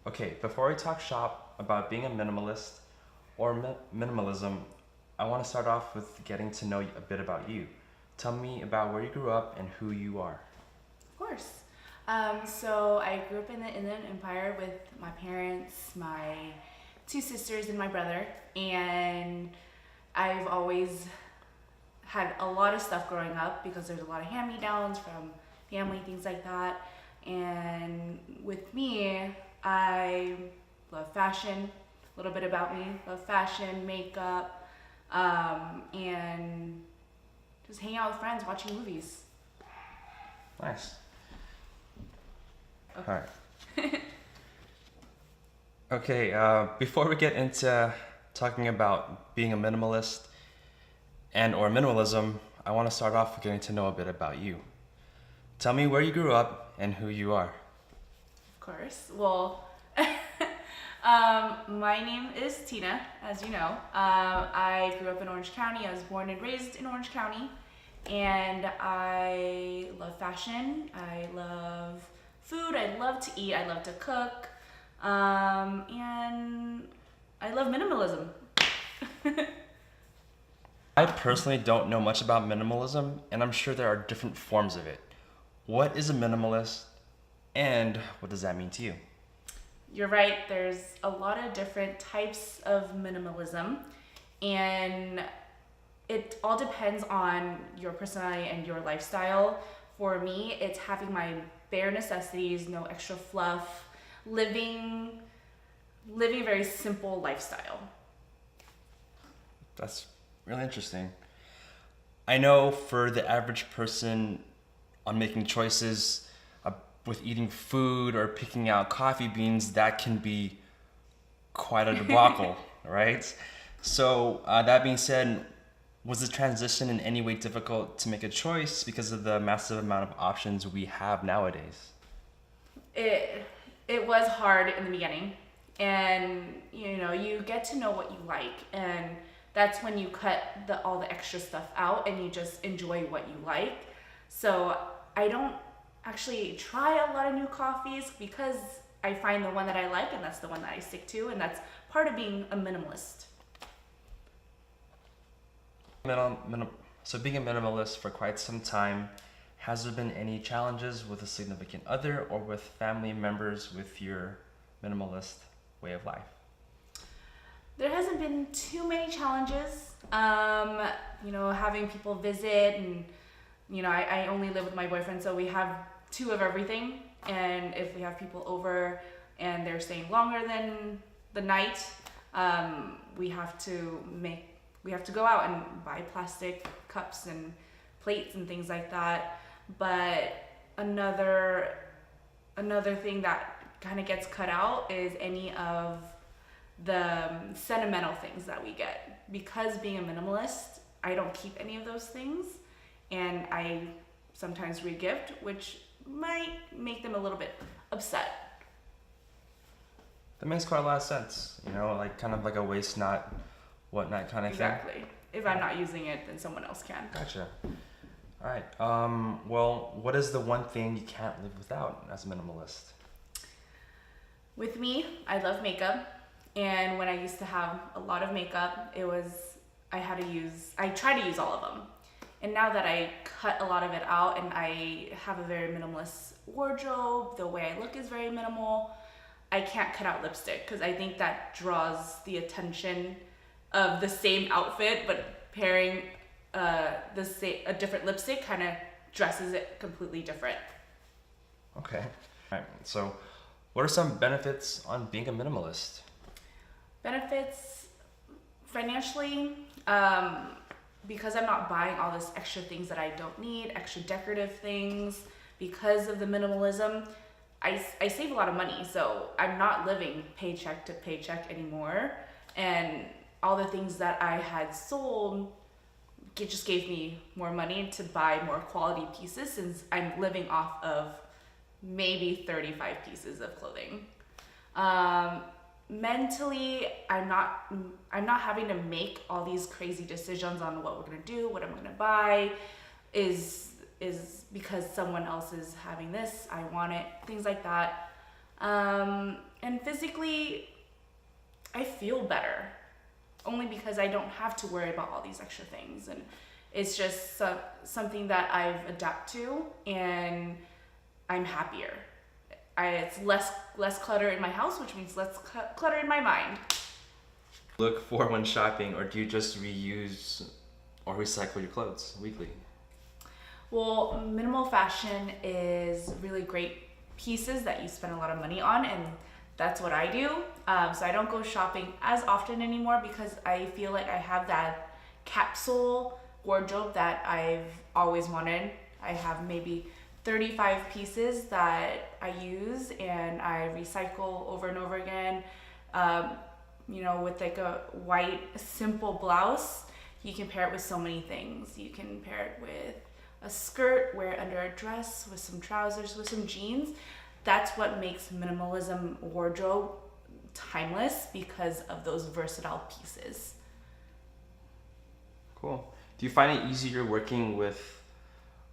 Okay, before we talk shop about being a minimalist or minimalism, I want to start off with getting to know a bit about you. Tell me about where you grew up and who you are. Of course. So I grew up in the Inland Empire with my parents, my two sisters, and my brother. And I've always had a lot of stuff growing up because there's a lot of hand me downs from family, things like that. And with me, I love fashion. A little bit about me: love fashion, makeup, and just hang out with friends, watching movies. Nice. All Okay. right. Okay, before we get into talking about being a minimalist and or minimalism, I want to start off with getting to know a bit about you. Tell me where you grew up and who you are. Of course. Well, my name is Tina, as you know. I grew up in Orange County. I was born and raised in Orange County. And I love fashion. I love food. I love to eat. I love to cook. And I love minimalism. I personally don't know much about minimalism, and I'm sure there are different forms of it. What is a minimalist, and what does that mean to you? You're right, there's a lot of different types of minimalism, and it all depends on your personality and your lifestyle. For me, it's having my bare necessities, no extra fluff, living living a very simple lifestyle. That's really interesting. I know for the average person on making choices with eating food or picking out coffee beans, that can be quite a debacle, right? So, that being said, was the transition in any way difficult to make a choice because of the massive amount of options we have nowadays? It was hard in the beginning, and you get to know what you like, and that's when you cut all the extra stuff out and you just enjoy what you like. So I don't actually try a lot of new coffees because I find the one that I like, and that's the one that I stick to, and that's part of being a minimalist. Minim- minim- so, being a minimalist for quite some time, has there been any challenges with a significant other or with family members with your minimalist way of life? There hasn't been too many challenges. Having people visit, and I only live with my boyfriend, so we have two of everything. And if we have people over and they're staying longer than the night, we have to go out and buy plastic cups and plates and things like that. But another thing that kind of gets cut out is any of the sentimental things that we get. Because being a minimalist, I don't keep any of those things, and I sometimes re-gift, which might make them a little bit upset. That makes quite a lot of sense. Like kind of like a waste not whatnot kind of thing. Exactly. If I'm not using it, then someone else can. Gotcha. All right. Well, what is the one thing you can't live without as a minimalist? With me, I love makeup. And when I used to have a lot of makeup, I try to use all of them. And now that I cut a lot of it out and I have a very minimalist wardrobe, the way I look is very minimal, I can't cut out lipstick because I think that draws the attention of the same outfit, but pairing a different lipstick kind of dresses it completely different. Okay. All right. So, what are some benefits on being a minimalist? Benefits financially, because I'm not buying all this extra things that I don't need, extra decorative things. Because of the minimalism, I save a lot of money, so I'm not living paycheck to paycheck anymore. And all the things that I had sold, it just gave me more money to buy more quality pieces, since I'm living off of maybe 35 pieces of clothing. Mentally, I'm not having to make all these crazy decisions on what we're gonna do, what I'm gonna buy, is because someone else is having this, I want it, things like that. And And physically, I feel better only because I don't have to worry about all these extra things. And it's just something that I've adapted to, and I'm happier. It's less clutter in my house, which means less clutter in my mind. Look for when shopping, or do you just reuse or recycle your clothes weekly? Well, minimal fashion is really great pieces that you spend a lot of money on, and that's what I do. So I don't go shopping as often anymore because I feel like I have that capsule wardrobe that I've always wanted. I have maybe 35 pieces that I use and I recycle over and over again. With like a white simple blouse, you can pair it with so many things. You can pair it with a skirt, wear it under a dress, with some trousers, with some jeans. That's what makes minimalism wardrobe timeless, because of those versatile pieces. Cool. Do you find it easier working with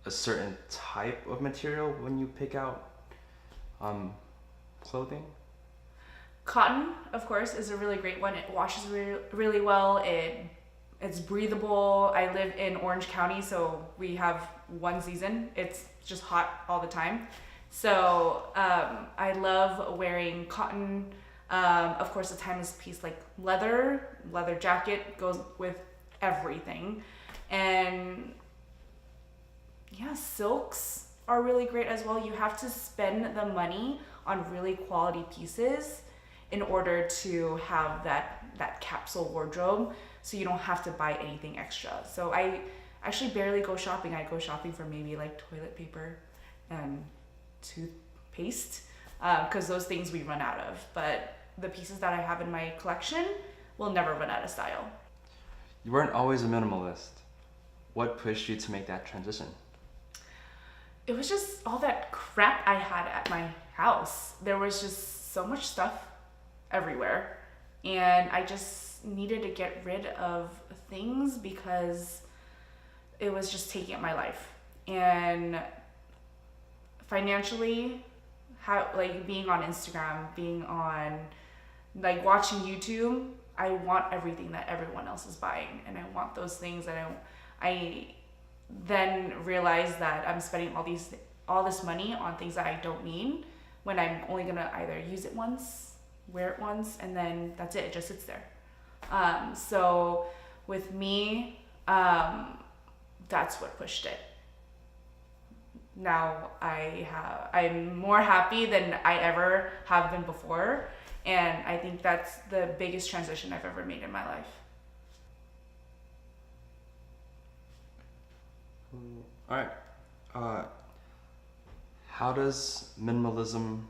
a certain type of material when you pick out clothing? Cotton, of course, is a really great one. It washes really well. It's breathable. I live in Orange County, so we have one season. It's just hot all the time. So I love wearing cotton. Of course, a timeless piece like leather jacket goes with everything. And yeah, silks are really great as well. You have to spend the money on really quality pieces in order to have that capsule wardrobe, so you don't have to buy anything extra. So I actually barely go shopping. I go shopping for maybe like toilet paper and toothpaste, because those things we run out of. But the pieces that I have in my collection will never run out of style. You weren't always a minimalist. What pushed you to make that transition? It was just all that crap I had at my house. There was just so much stuff everywhere, and I just needed to get rid of things because it was just taking up my life. And financially, being on Instagram, being on watching YouTube, I want everything that everyone else is buying, and I want those things. And I then realized that I'm spending all this money on things that I don't need, when I'm only gonna either use it once, wear it once, and then that's it. It just sits there. So with me, that's what pushed it. Now I'm more happy than I ever have been before, and I think that's the biggest transition I've ever made in my life. All right. How does minimalism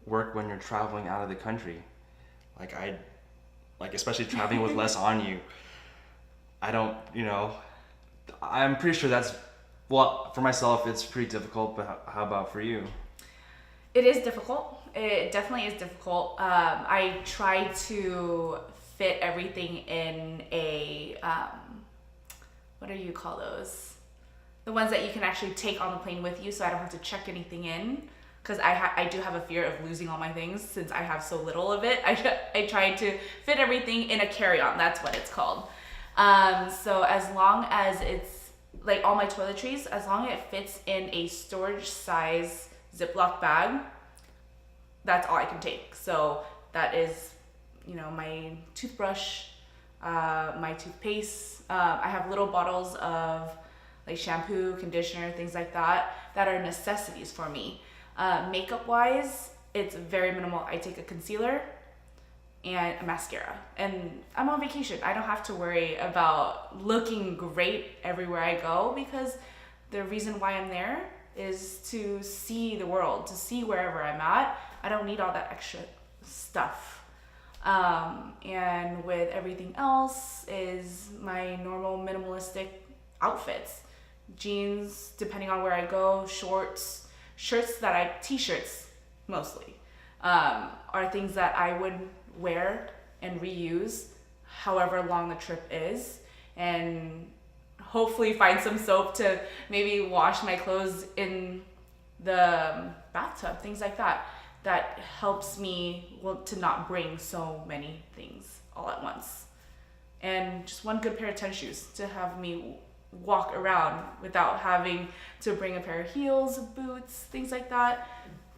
work when you're traveling out of the country? Especially traveling with less on you. I'm pretty sure for myself, it's pretty difficult, but how about for you? It is difficult. It definitely is difficult. I try to fit everything in a, what do you call those? The ones that you can actually take on the plane with you, so I don't have to check anything in. Because I do have a fear of losing all my things since I have so little of it. I try to fit everything in a carry-on. That's what it's called. So as long as it's like all my toiletries, as long as it fits in a storage size Ziploc bag, that's all I can take. So that is, my toothbrush, my toothpaste. I have little bottles of like shampoo, conditioner, things like that are necessities for me. Makeup wise, it's very minimal. I take a concealer and a mascara, and I'm on vacation. I don't have to worry about looking great everywhere I go, because the reason why I'm there is to see the world, to see wherever I'm at. I don't need all that extra stuff. And with everything else is my normal minimalistic outfits. Jeans, depending on where I go, shorts, t-shirts mostly, are things that I would wear and reuse however long the trip is, and hopefully find some soap to maybe wash my clothes in the bathtub, things like that that helps me to not bring so many things all at once. And just one good pair of tennis shoes to have me walk around without having to bring a pair of heels, boots, things like that.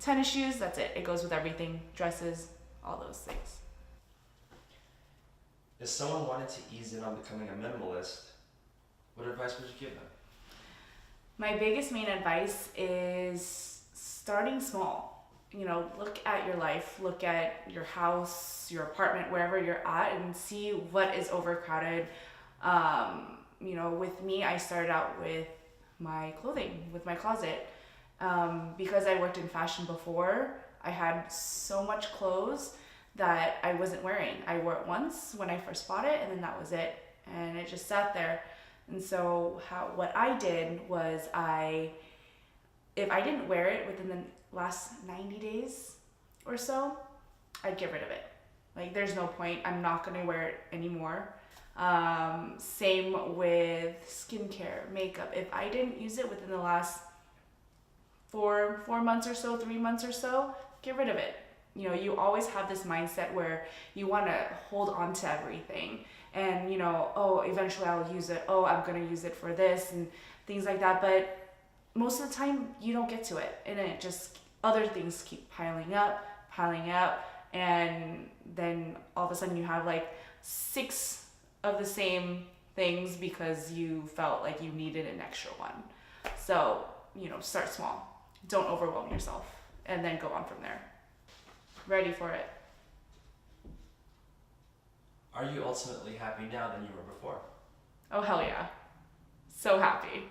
Tennis shoes, that's it. It goes with everything. Dresses, all those things. If someone wanted to ease in on becoming a minimalist, what advice would you give them? My biggest main advice is starting small. You know, look at your life, look at your house, your apartment, wherever you're at, and see what is overcrowded. You know, with me, I started out with my clothing, with my closet. Because I worked in fashion before, I had so much clothes that I wasn't wearing. I wore it once when I first bought it, and then that was it. And it just sat there. And so what I did was if I didn't wear it within the last 90 days or so, I'd get rid of it. Like, there's no point. I'm not going to wear it anymore. Same with skincare, makeup. If I didn't use it within the last 4 months or so, 3 months or so, get rid of it. You know, you always have this mindset where you want to hold on to everything. And, you know, oh, eventually I'll use it. Oh, I'm going to use it for this and things like that. But most of the time, you don't get to it. And it just, other things keep piling up. And then all of a sudden you have like 6 of the same things because you felt like you needed an extra one. So, you know, start small. Don't overwhelm yourself. And then go on from there. Ready for it. Are you ultimately happy now than you were before? Oh, hell yeah. So happy.